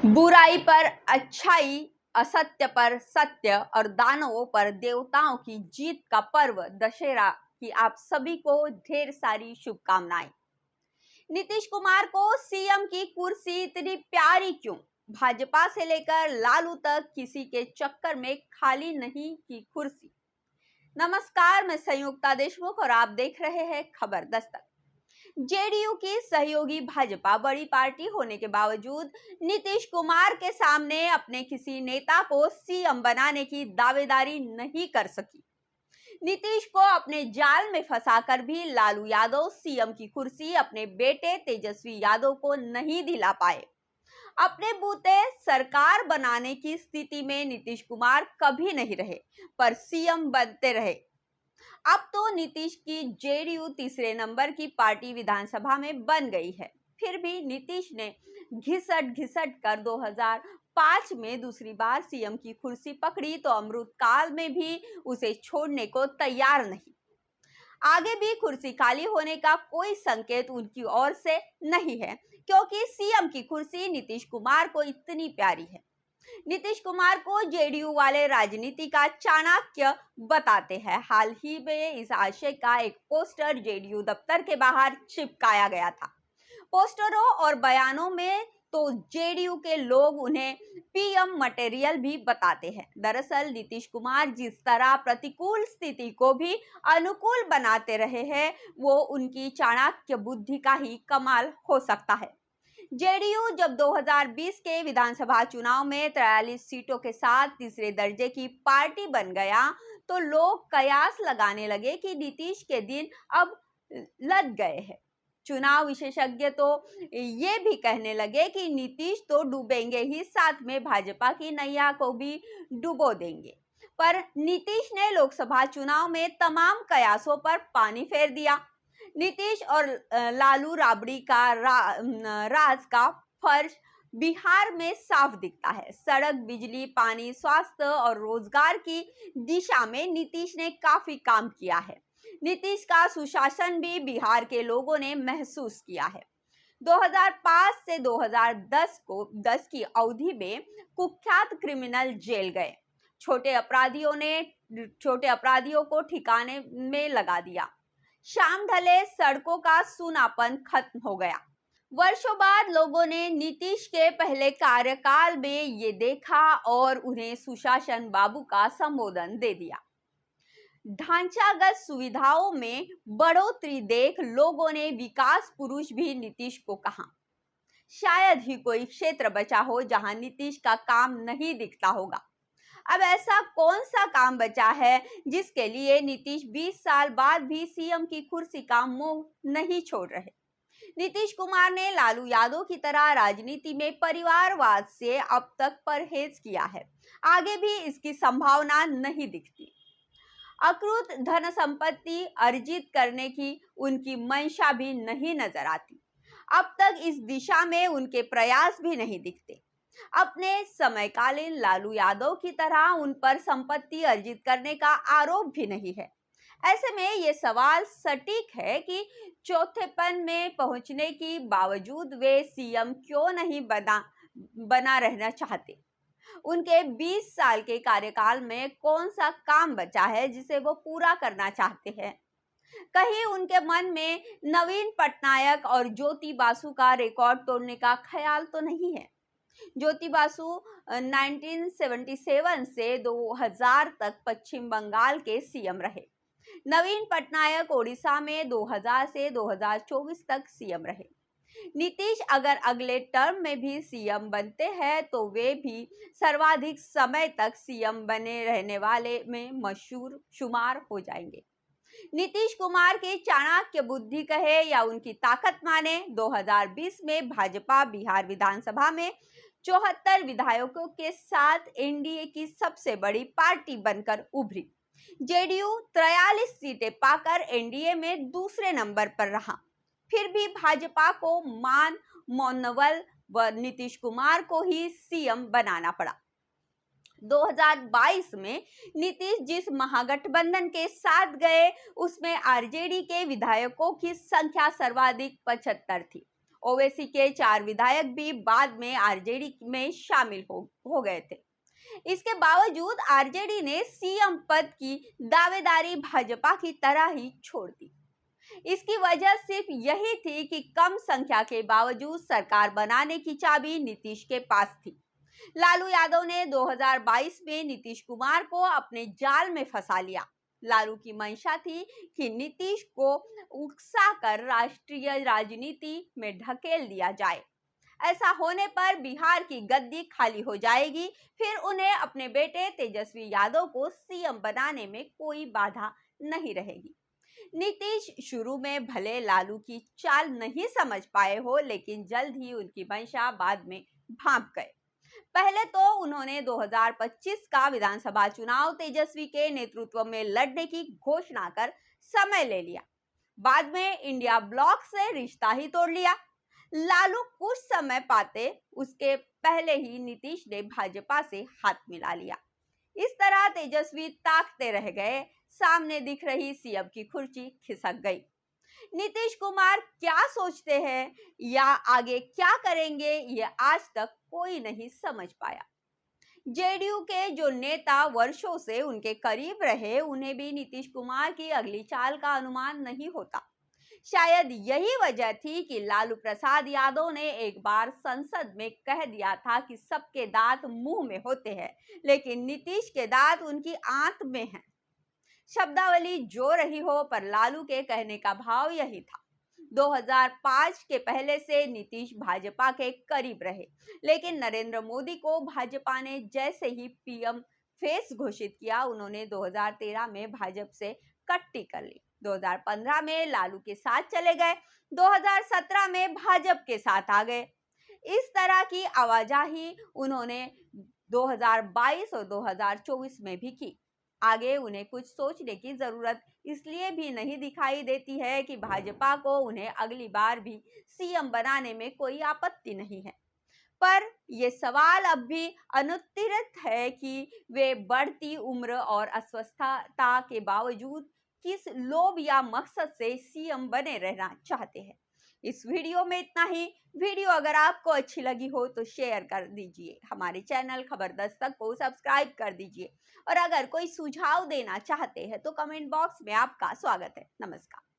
बुराई पर अच्छाई, असत्य पर सत्य और दानवों पर देवताओं की जीत का पर्व दशहरा की आप सभी को ढेर सारी शुभकामनाएं। नीतीश कुमार को सीएम की कुर्सी इतनी प्यारी क्यों? भाजपा से लेकर लालू तक किसी के चक्कर में खाली नहीं की कुर्सी। नमस्कार, मैं संयुक्ता देशमुख और आप देख रहे हैं खबर दस्तक। जेडीयू की सहयोगी भाजपा बड़ी पार्टी होने के बावजूद नीतीश कुमार के सामने अपने किसी नेता को सीएम बनाने की दावेदारी नहीं कर सकी। नीतीश को अपने जाल में फंसाकर भी लालू यादव सीएम की कुर्सी अपने बेटे तेजस्वी यादव को नहीं दिला पाए। अपने बूते सरकार बनाने की स्थिति में नीतीश कुमार कभी नहीं रहे, पर सीएम बनते रहे। अब तो नीतीश की जेडीयू तीसरे नंबर की पार्टी विधानसभा में बन गई है। फिर भी नीतीश ने घिसट घिसट कर 2005 में दूसरी बार सीएम की कुर्सी पकड़ी तो अमृत काल में भी उसे छोड़ने को तैयार नहीं। आगे भी कुर्सी खाली होने का कोई संकेत उनकी ओर से नहीं है, क्योंकि सीएम की कुर्सी नीतीश कुमार को इतनी प्यारी है। नीतीश कुमार को जेडीयू वाले राजनीति का चाणक्य बताते हैं। हाल ही में इस आशय का एक पोस्टर जेडीयू दफ्तर के बाहर चिपकाया गया था। पोस्टरों और बयानों में तो जेडीयू के लोग उन्हें पीएम मटेरियल भी बताते हैं। दरअसल नीतीश कुमार जिस तरह प्रतिकूल स्थिति को भी अनुकूल बनाते रहे हैं, वो उनकी चाणक्य बुद्धि का ही कमाल हो सकता है। जेडीयू जब 2020 के विधानसभा चुनाव में 43 सीटों के साथ तीसरे दर्जे की पार्टी बन गया, तो लोग कयास लगाने लगे कि नीतीश के दिन अब लग गए हैं। चुनाव विशेषज्ञ तो ये भी कहने लगे कि नीतीश तो डूबेंगे ही, साथ में भाजपा की नैया को भी डुबो देंगे। पर नीतीश ने लोकसभा चुनाव में तमाम कयासों पर पानी फेर दिया। नीतीश और लालू राबड़ी का राज का फर्श बिहार में साफ दिखता है। सड़क, बिजली, पानी, स्वास्थ्य और रोजगार की दिशा में नीतीश ने काफी काम किया है। नीतीश का सुशासन भी बिहार के लोगों ने महसूस किया है। 2005 से 2010 की अवधि में कुख्यात क्रिमिनल जेल गए। छोटे अपराधियों को ठिकाने में लगा दिया। शाम ढले सड़कों का सूनापन खत्म हो गया। वर्षों बाद लोगों ने नीतीश के पहले कार्यकाल में ये देखा और उन्हें सुशासन बाबू का संबोधन दे दिया। ढांचागत सुविधाओं में बढ़ोतरी देख लोगों ने विकास पुरुष भी नीतीश को कहा। शायद ही कोई क्षेत्र बचा हो जहां नीतीश का काम नहीं दिखता होगा। अब ऐसा कौन सा काम बचा है जिसके लिए नीतीश 20 साल बाद भी सीएम की कुर्सी का मोह नहीं छोड़ रहे? नीतीश कुमार ने लालू यादव की तरह राजनीति में परिवारवाद से अब तक परहेज किया है। आगे भी इसकी संभावना नहीं दिखती। अकृत धन संपत्ति अर्जित करने की उनकी मंशा भी नहीं नजर आती। अब तक इस दिशा में उनके प्रयास भी नहीं दिखते। अपने समकालीन लालू यादव की तरह उन पर संपत्ति अर्जित करने का आरोप भी नहीं है। ऐसे में ये सवाल सटीक है कि चौथेपन में पहुंचने के बावजूद वे सीएम क्यों नहीं बना रहना चाहते। उनके 20 साल के कार्यकाल में कौन सा काम बचा है जिसे वो पूरा करना चाहते हैं? कहीं उनके मन में नवीन पटनायक और ज्योति बासु का रिकॉर्ड तोड़ने का ख्याल तो नहीं है? ज्योति बासु 1977 से 2000 तक पश्चिम बंगाल के सीएम रहे। नवीन पटनायक ओडिशा में 2000 से 2024 तक सीएम रहे। नीतीश अगर अगले टर्म में भी सीएम बनते हैं तो वे भी सर्वाधिक समय तक सीएम बने रहने वाले में मशहूर शुमार हो जाएंगे। नीतीश कुमार के चाणक्य बुद्धि कहे या उनकी ताकत माने, 2020 में भाजपा बिहार विधानसभा में 74 विधायकों के साथ एनडीए की सबसे बड़ी पार्टी बनकर उभरी। जेडीयू 43 सीटें पाकर एनडीए में दूसरे नंबर पर रहा। फिर भी भाजपा को मान मोनवल व नीतीश कुमार को ही सीएम बनाना पड़ा। 2022 में नीतीश जिस महागठबंधन के साथ गए उसमें आरजेडी के विधायकों की संख्या सर्वाधिक 75 थी। ओवैसी के 4 विधायक भी बाद में आरजेडी में शामिल हो गए थे। इसके बावजूद आरजेडी ने सीएम पद की दावेदारी भाजपा की तरह ही छोड़ दी। इसकी वजह सिर्फ यही थी कि कम संख्या के बावजूद सरकार बनाने की चाबी नीतीश के पास थी। लालू यादव ने 2022 में नीतीश कुमार को अपने जाल में फंसा लिया। लालू की मंशा थी कि नीतीश को उकसाकर राष्ट्रीय राजनीति में ढकेल दिया जाए। ऐसा होने पर बिहार की गद्दी खाली हो जाएगी, फिर उन्हें अपने बेटे तेजस्वी यादव को सीएम बनाने में कोई बाधा नहीं रहेगी। नीतीश शुरू में भले लालू की चाल नहीं समझ पाए हो, लेकिन जल्द ही उनकी मंशा बाद में भांप गए। पहले तो उन्होंने 2025 का विधानसभा चुनाव तेजस्वी के नेतृत्व में लड़ने की घोषणा कर समय ले लिया। बाद में इंडिया ब्लॉक से रिश्ता ही तोड़ लिया। लालू कुछ समय पाते उसके पहले ही नीतीश ने भाजपा से हाथ मिला लिया। इस तरह तेजस्वी ताकते रह गए, सामने दिख रही सीएम की कुर्सी खिसक गई। नीतीश कुमार क्या सोचते हैं या आगे क्या करेंगे, ये आज तक कोई नहीं समझ पाया। जेडीयू के जो नेता वर्षों से उनके करीब रहे, उन्हें भी नीतीश कुमार की अगली चाल का अनुमान नहीं होता। शायद यही वजह थी कि लालू प्रसाद यादव ने एक बार संसद में कह दिया था कि सबके दांत मुंह में होते हैं, लेकिन नीतीश के दांत उनकी आंत में हैं। शब्दावली जो रही हो, पर लालू के कहने का भाव यही था। 2005 के पहले से नीतीश भाजपा के करीब रहे, लेकिन नरेंद्र मोदी को भाजपा ने जैसे ही पीएम फेस घोषित किया, उन्होंने 2013 में भाजपा से कट्टी कर ली। 2015 में लालू के साथ चले गए, 2017 में भाजपा के साथ आ गए। इस तरह की आवाजाही उन्होंने 2022 और 2024 में भी की। आगे उन्हें कुछ सोचने की जरूरत इसलिए भी नहीं दिखाई देती है कि भाजपा को उन्हें अगली बार भी सीएम बनाने में कोई आपत्ति नहीं है। पर यह सवाल अब भी अनुत्तरित है कि वे बढ़ती उम्र और अस्वस्थता के बावजूद किस लोभ या मकसद से सीएम बने रहना चाहते हैं। इस वीडियो में इतना ही। वीडियो अगर आपको अच्छी लगी हो तो शेयर कर दीजिए, हमारे चैनल खबर दस्तक को सब्सक्राइब कर दीजिए, और अगर कोई सुझाव देना चाहते हैं तो कमेंट बॉक्स में आपका स्वागत है। नमस्कार।